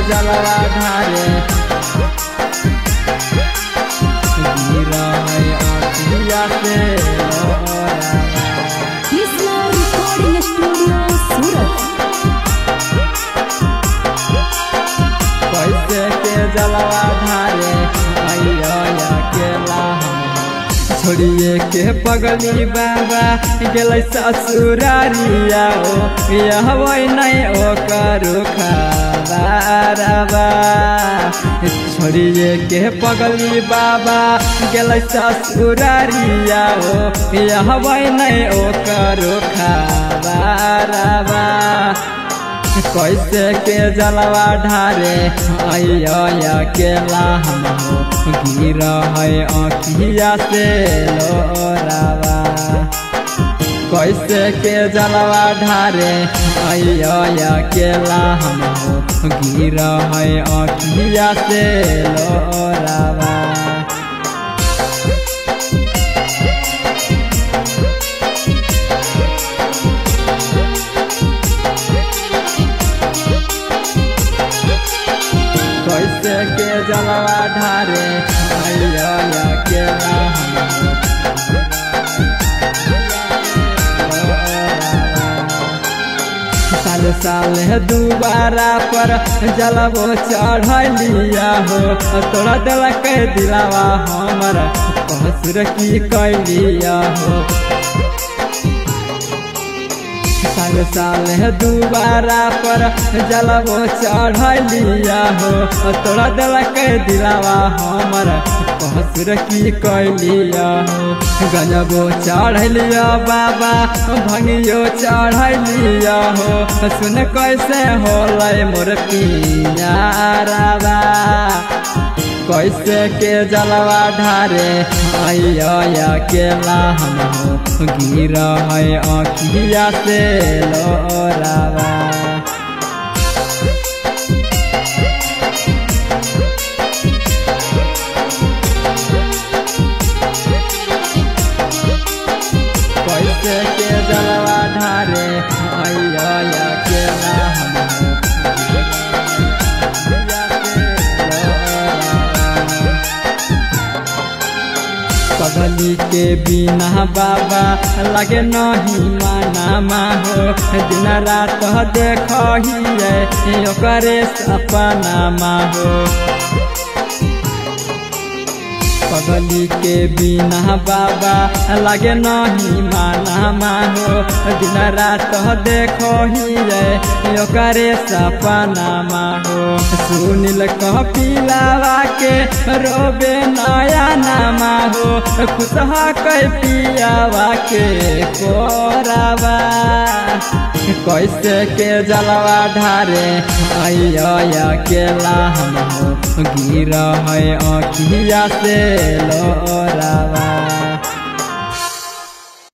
जलवा ढारे गिरा है अखिया से रिकॉर्डिंग स्टूडियो सूरत। कैसे के जलवा ढारे अकेला छोड़िए के पगली बाबा गेलै ससुरारिया ओ यहबै नहीं ओकरो खबरबा छोड़िए के पगली बाबा गेलै ससुरारिया ओ यहबै नहीं ओकरो खबरबा कैसे के जलवा ढारे अकेला हम गिर है अखिया से लोरावा कैसे के जलवा ढारे अकेला हम गिर है अखिया से लोरावा कैसे के जलवा ढारे अकेला साल साल दोबारा पर जलबो चढ़लिया हो तोड़ा दिलक दिलावा हमर कसुर की कैलिया हो साल साल दोबारा पर जलबो चढ़लिया हो तोड़ा दिलक दिलावा हमर कसुर की कैलिया हो गजबो चढ़लिया बाबा भंगियो चढ़लिया हो सुन कैसे होलै मोर पियाराबा कैसे के जलवा ढारे अकेला हम गिर है अखिया से लोरावा कैसे के जलवा ढारे अकेला पगली के बिना बाबा लगे नहीं माना हो दिन रात देखिए ओकरे सपना हो पगली के बिना बाबा लगे नहीं माना हो दिन रात देखिए ओकरे सपना हो सुनील कपिलावा के रोबे नया नामा हो खुश है पियावा के कोरावा कैसे के जलवा ढारे अकेला हम गिर है अखिया से लोरावा।